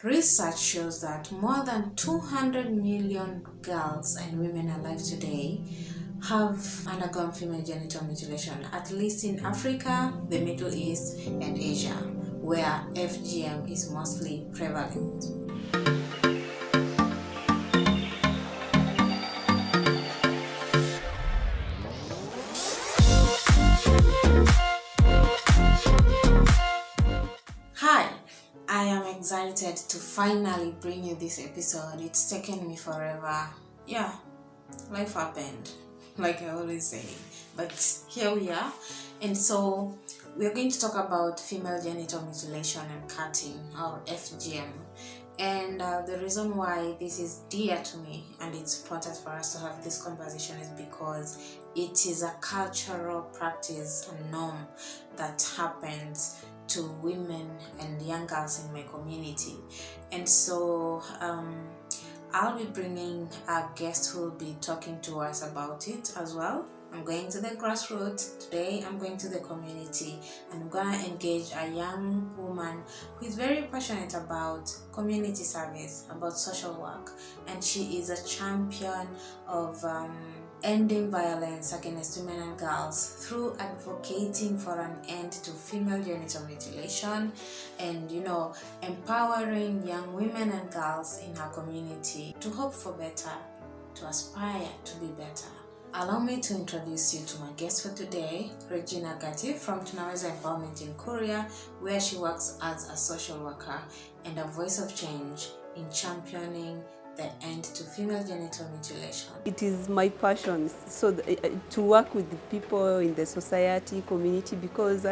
Research shows that more than 200 million girls and women alive today have undergone female genital mutilation, at least in Africa, the Middle East, and Asia, where FGM is mostly prevalent. Hi, I am excited to finally bring you this episode. It's taken me forever. Yeah, life happened, like I always say. But here we are. And so we're going to talk about female genital mutilation and cutting, or FGM. And the reason why this is dear to me and it's important for us to have this conversation is because it is a cultural practice and norm that happens to women and young girls in my community. And so I'll be bringing a guest who will be talking to us about it as well. I'm going to the grassroots today. I'm going to the community, and I'm gonna engage a young woman who is very passionate about community service, about social work, and she is a champion of ending violence against women and girls through advocating for an end to female genital mutilation and, empowering young women and girls in her community to hope for better, to aspire to be better. Allow me to introduce you to my guest for today, Regina Gati from Tunaweza Empowerment in Kuria, where she works as a social worker and a voice of change in championing the end to female genital mutilation. It is my passion to work with the people in the society, community, because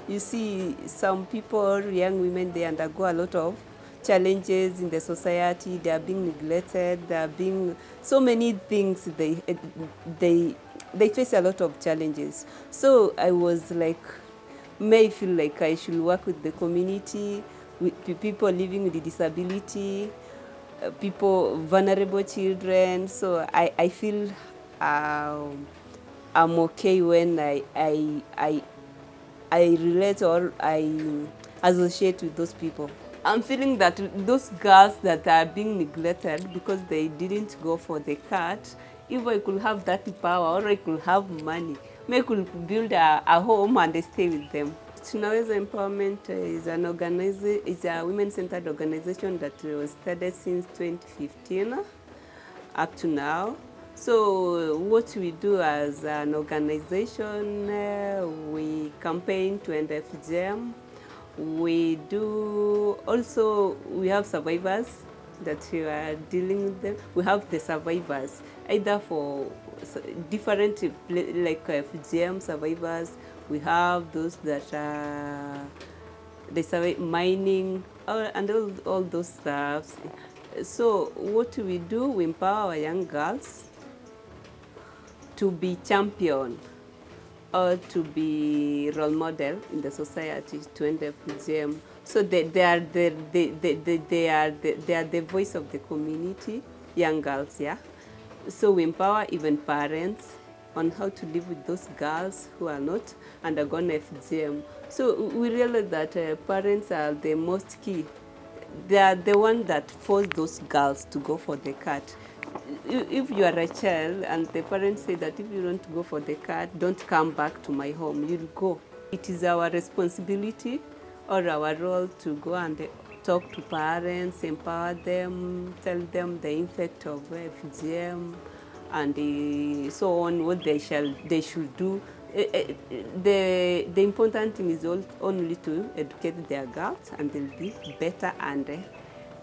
you see some people, young women, they undergo a lot of challenges in the society. They are being neglected. They are being so many things. They face a lot of challenges. So I was like, may feel like I should work with the community, with people living with disability, people, vulnerable children. So I feel I'm okay when I relate or I associate with those people. I'm feeling that those girls that are being neglected because they didn't go for the cut, if I could have that power or I could have money, maybe I could build a home and stay with them. Tunaweza Empowerment is a women-centered organization that was started since 2015 up to now. So what we do as an organization, we campaign to end FGM. We have survivors that we are dealing with them. We have the survivors, either for different, like FGM survivors. We have those that they survive mining and all those stuff. So what we do, we empower our young girls to be champion or to be role model in the society to end FGM. So they are the voice of the community, young girls, yeah. So we empower even parents on how to live with those girls who are not undergone FGM. So we realize that parents are the most key. They are the one that force those girls to go for the cut. If you are a child and the parents say that if you don't go for the cut, don't come back to my home, you'll go. It is our responsibility or our role to go and talk to parents, empower them, tell them the effect of FGM and so on, what they should do. The important thing is only to educate their girls, and they'll be better and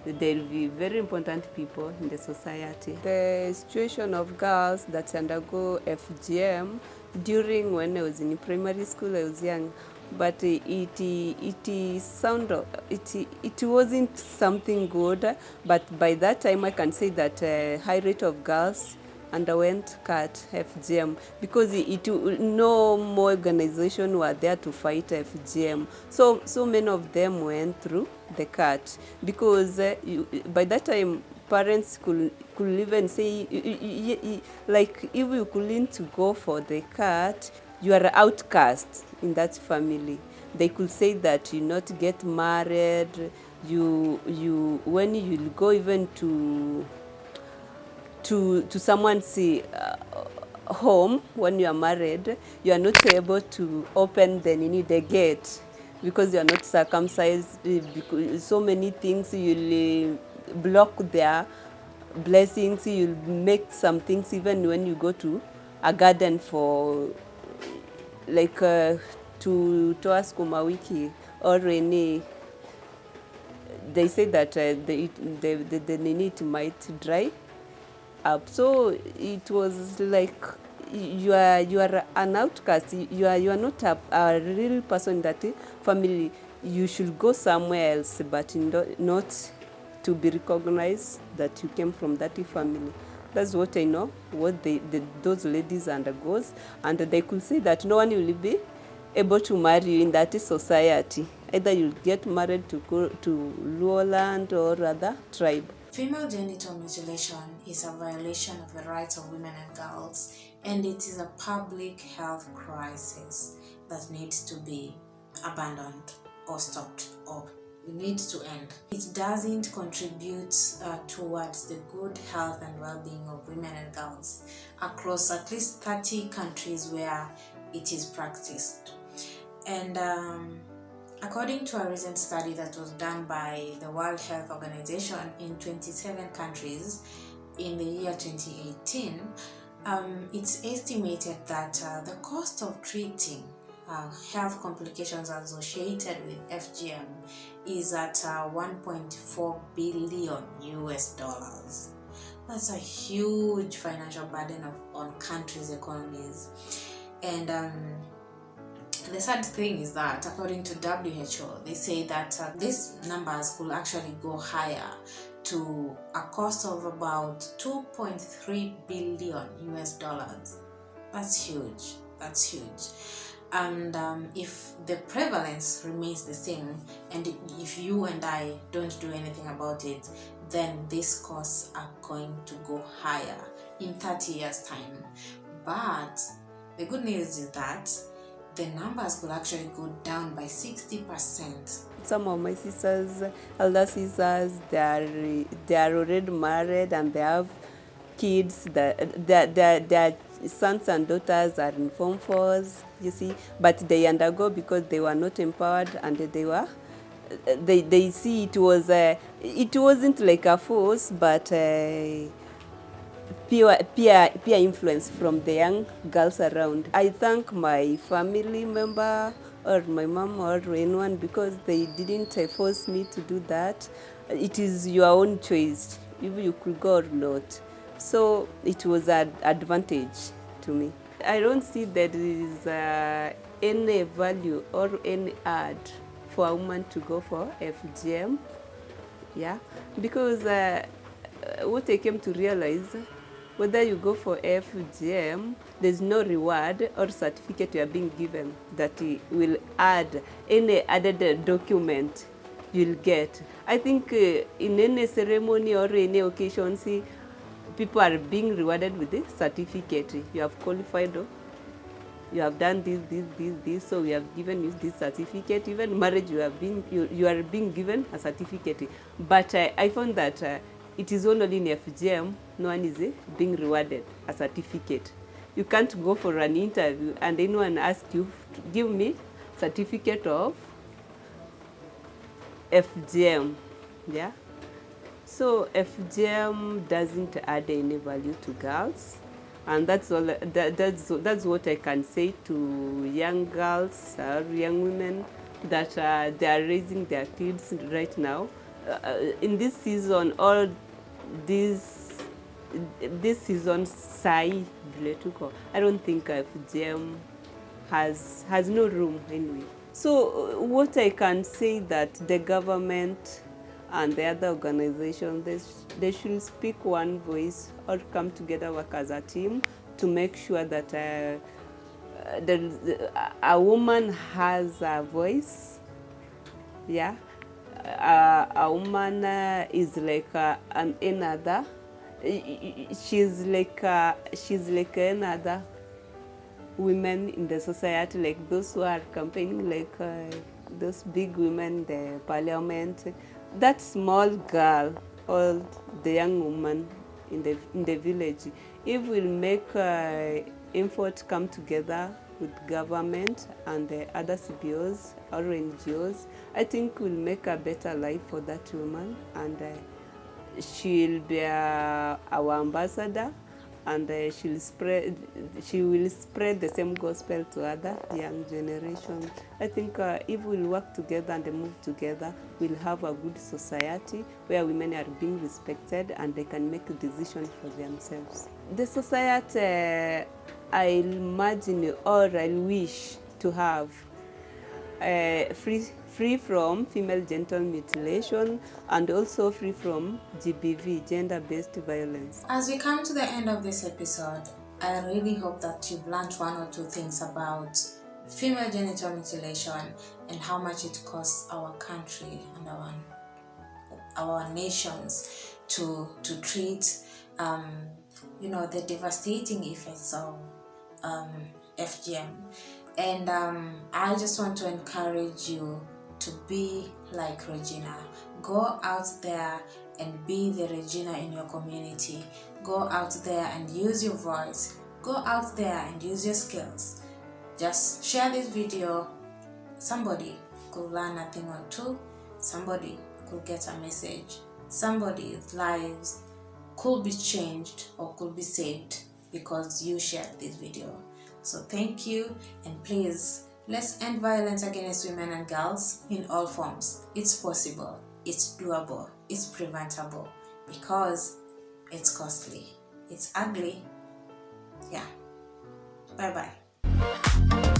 they'll be very important people in the society. The situation of girls that undergo FGM, during when I was in primary school, I was young, but it wasn't something good. But by that time, I can say that high rate of girls underwent cut FGM because no more organization were there to fight FGM. So many of them went through the cut because by that time parents could even say, like, if you couldn't go for the cut, you are outcast in that family. They could say that you not get married, when you go even to someone's home when you are married, you are not able to open the gate because you are not circumcised. Because so many things you'll block their blessings. You'll make some things even when you go to a garden for like toa sukuma wiki or any. They say that the it might dry up. So it was like you are an outcast. You are not a real person in that family. You should go somewhere else, but not to be recognized that you came from that family. That's what I know, what those ladies undergoes, and they could say that no one will be able to marry you in that society. Either you'll get married to Luo land or other tribe. Female genital mutilation is a violation of the rights of women and girls, and it is a public health crisis that needs to be abandoned or stopped, or needs to end. It doesn't contribute towards the good health and well-being of women and girls across at least 30 countries where it is practiced. And according to a recent study that was done by the World Health Organization in 27 countries in the year 2018, it's estimated that the cost of treating health complications associated with FGM is at 1.4 billion US dollars. That's a huge financial burden on countries' economies. And the sad thing is that according to WHO, they say that these numbers could actually go higher to a cost of about 2.3 billion US dollars. That's huge. That's huge. And if the prevalence remains the same, and if you and I don't do anything about it, then these costs are going to go higher in 30 years' time. But the good news is that the numbers could actually go down by 60%. Some of my sisters, elder sisters, they are already married and they have kids. Their sons and daughters are in Form 4s, you see, but they undergo because they were not empowered, and they see it wasn't like a force, but peer influence from the young girls around. I thank my family member or my mom or anyone because they didn't force me to do that. It is your own choice if you could go or not. So it was an advantage to me. I don't see that there is any value or any add for a woman to go for FGM. Yeah, because what I came to realize, whether you go for FGM, there's no reward or certificate you are being given that will add any added document you'll get. I think in any ceremony or any occasion, see, people are being rewarded with the certificate. You have qualified, you have done this, so we have given you this certificate. Even marriage, you are being given a certificate. But I found that it is only in FGM, no one is being rewarded a certificate. You can't go for an interview and anyone asks you to give me certificate of FGM. Yeah. So FGM doesn't add any value to girls, and that's all. That's what I can say to young girls or young women that they are raising their kids right now. In this season, all this season, I don't think FGM has no room anyway. So what I can say that the government and the other organizations, they should speak one voice or come together, work as a team to make sure that a woman has a voice. Yeah, a woman is like another. She's like another women in the society, like those who are campaigning, like those big women, the parliament, that small girl or the young woman in the village, if we'll make effort come together with government and the other CBOs or NGOs, I think we'll make a better life for that woman, and she'll be our ambassador, and she will spread the same gospel to other young generation. I think if we'll work together and move together, we'll have a good society where women are being respected and they can make decisions for themselves. The society I imagine or I wish to have free from female genital mutilation, and also free from GBV, gender-based violence. As we come to the end of this episode, I really hope that you've learned one or two things about female genital mutilation and how much it costs our country and our nations to treat the devastating effects of FGM. And I just want to encourage you to be like Regina. Go out there and be the Regina in your community. Go out there and use your voice. Go out there and use your skills. Just share this video. Somebody could learn a thing or two. Somebody could get a message. Somebody's lives could be changed or could be saved because you shared this video. So thank you, and please, let's end violence against women and girls in all forms. It's possible, it's doable, it's preventable, because it's costly, it's ugly. Yeah. Bye-bye.